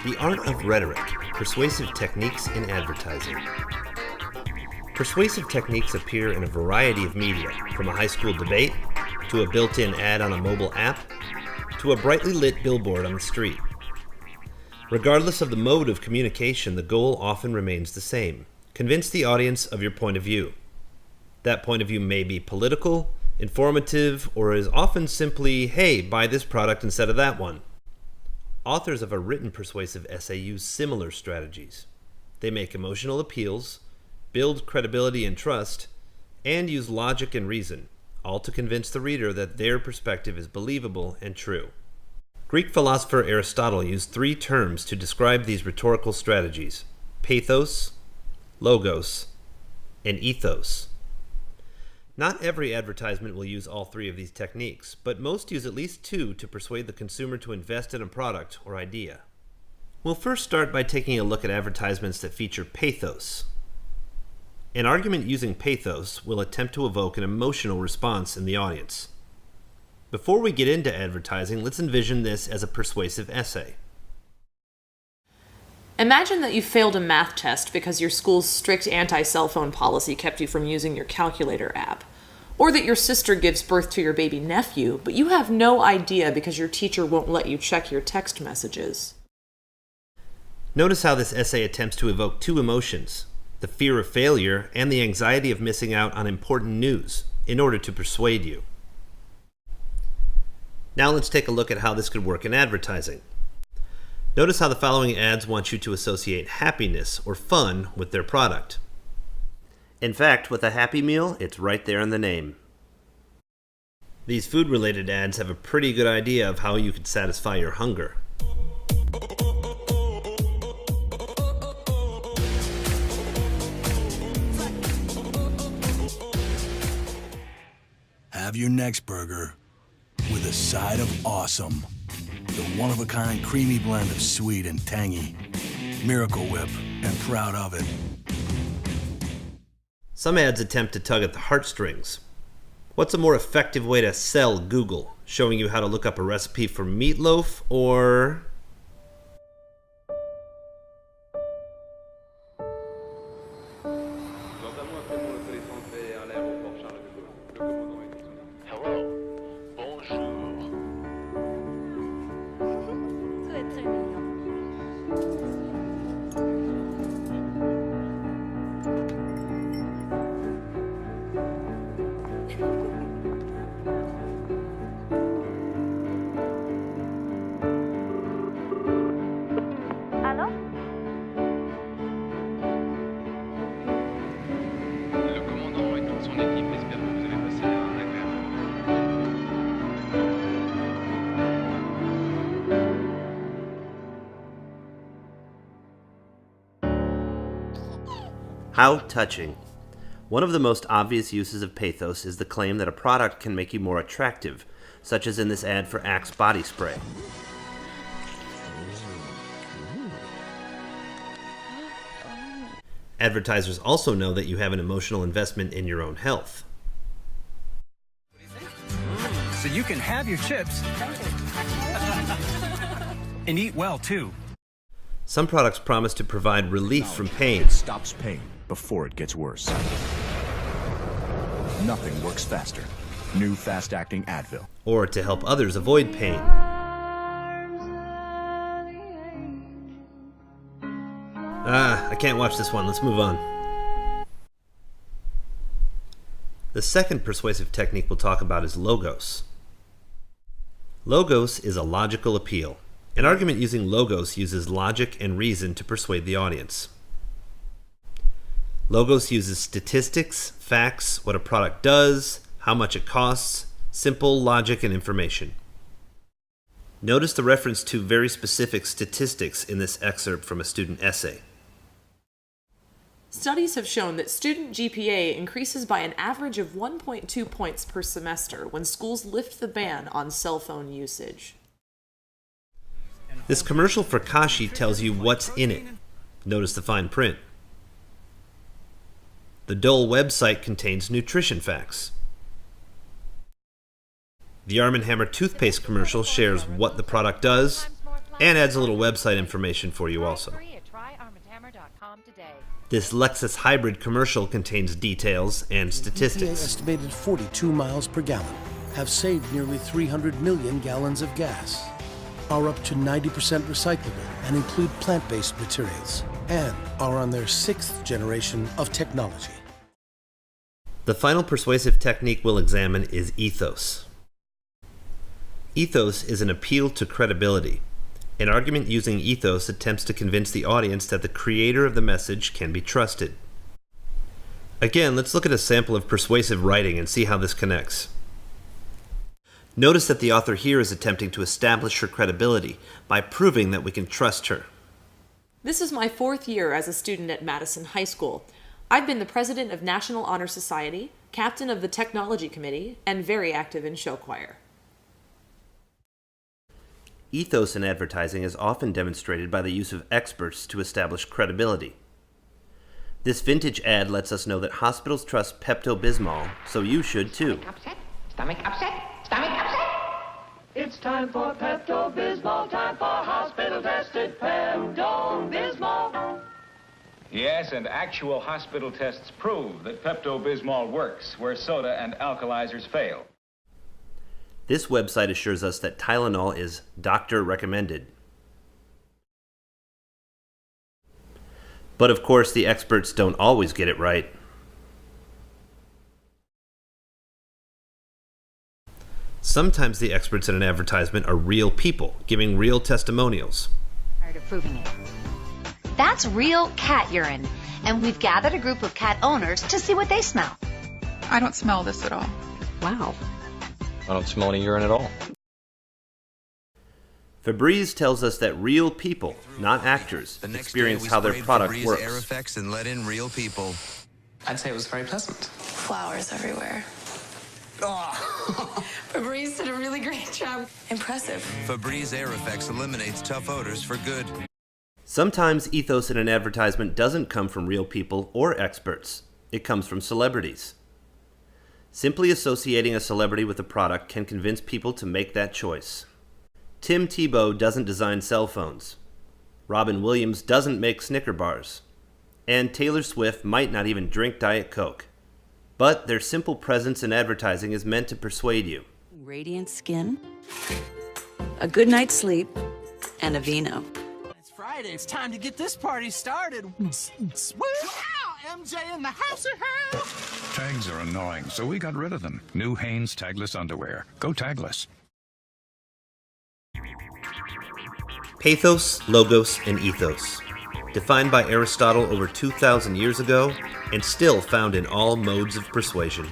The art of rhetoric, persuasive techniques in advertising. Persuasive techniques appear in a variety of media, from a high school debate, to a built-in ad on a mobile app, to a brightly lit billboard on the street. Regardless of the mode of communication, the goal often remains the same: convince the audience of your point of view. That point of view may be political, informative, or is often simply, hey, buy this product instead of that one. Authors of a written persuasive essay use similar strategies. They make emotional appeals, build credibility and trust, and use logic and reason, all to convince the reader that their perspective is believable and true. Greek philosopher Aristotle used 3 terms to describe these rhetorical strategies: pathos, logos, and ethos. Not every advertisement will use all 3 of these techniques, but most use at least 2 to persuade the consumer to invest in a product or idea. We'll first start by taking a look at advertisements that feature pathos. An argument using pathos will attempt to evoke an emotional response in the audience. Before we get into advertising, let's envision this as a persuasive essay. Imagine that you failed a math test because your school's strict anti-cell phone policy kept you from using your calculator app. Or that your sister gives birth to your baby nephew, but you have no idea because your teacher won't let you check your text messages. Notice how this essay attempts to evoke 2 emotions: the fear of failure and the anxiety of missing out on important news, in order to persuade you. Now let's take a look at how this could work in advertising. Notice how the following ads want you to associate happiness or fun with their product. In fact, with a Happy Meal, it's right there in the name. These food-related ads have a pretty good idea of how you could satisfy your hunger. Have your next burger with a side of awesome. The one-of-a-kind creamy blend of sweet and tangy. Miracle Whip, and proud of it. Some ads attempt to tug at the heartstrings. What's a more effective way to sell Google? Showing you how to look up a recipe for meatloaf, or... How touching. One of the most obvious uses of pathos is the claim that a product can make you more attractive, such as in this ad for Axe body spray. Advertisers also know that you have an emotional investment in your own health. So you can have your chips and eat well too. Some products promise to provide relief from pain. It stops pain before it gets worse. Nothing works faster. New fast-acting Advil. Or to help others avoid pain. I can't watch this one. Let's move on. The second persuasive technique we'll talk about is logos. Logos is a logical appeal. An argument using logos uses logic and reason to persuade the audience. Logos uses statistics, facts, what a product does, how much it costs, simple logic and information. Notice the reference to very specific statistics in this excerpt from a student essay. Studies have shown that student GPA increases by an average of 1.2 points per semester when schools lift the ban on cell phone usage. This commercial for Kashi tells you what's in it. Notice the fine print. The Dole website contains nutrition facts. The Arm & Hammer toothpaste commercial shares what the product does and adds a little website information for you also. This Lexus hybrid commercial contains details and EPA statistics. estimated 42 miles per gallon, have saved nearly 300 million gallons of gas, are up to 90% recyclable and include plant-based materials, and are on their 6th generation of technology. The final persuasive technique we'll examine is ethos. Ethos is an appeal to credibility. An argument using ethos attempts to convince the audience that the creator of the message can be trusted. Again, let's look at a sample of persuasive writing and see how this connects. Notice that the author here is attempting to establish her credibility by proving that we can trust her. This is my 4th year as a student at Madison High School. I've been the president of National Honor Society, captain of the Technology Committee, and very active in show choir. Ethos in advertising is often demonstrated by the use of experts to establish credibility. This vintage ad lets us know that hospitals trust Pepto-Bismol, so you should too. Stomach upset, stomach upset. It's time for Pepto-Bismol, time for hospital-tested Pepto-Bismol. Yes, and actual hospital tests prove that Pepto-Bismol works where soda and alkalizers fail. This website assures us that Tylenol is doctor recommended. But of course, the experts don't always get it right. Sometimes the experts in an advertisement are real people, giving real testimonials. Tired of proving it. That's real cat urine, and we've gathered a group of cat owners to see what they smell. I don't smell this at all. Wow. I don't smell any urine at all. Febreze tells us that real people, not actors, experience how their product Febreze works. air effects and let in real people. I'd say it was very pleasant. Flowers everywhere. Febreze did a really great job. Impressive. Febreze air effects eliminates tough odors for good. Sometimes ethos in an advertisement doesn't come from real people or experts. It comes from celebrities. Simply associating a celebrity with a product can convince people to make that choice. Tim Tebow doesn't design cell phones. Robin Williams doesn't make Snicker bars. And Taylor Swift might not even drink Diet Coke. But their simple presence in advertising is meant to persuade you. Radiant skin, a good night's sleep, and a vino. It's Friday. It's time to get this party started. Wow, MJ in the house of hell. Tags are annoying, so we got rid of them. New Hanes tagless underwear. Go tagless. Pathos, logos, and ethos. Defined by Aristotle over 2,000 years ago, and still found in all modes of persuasion.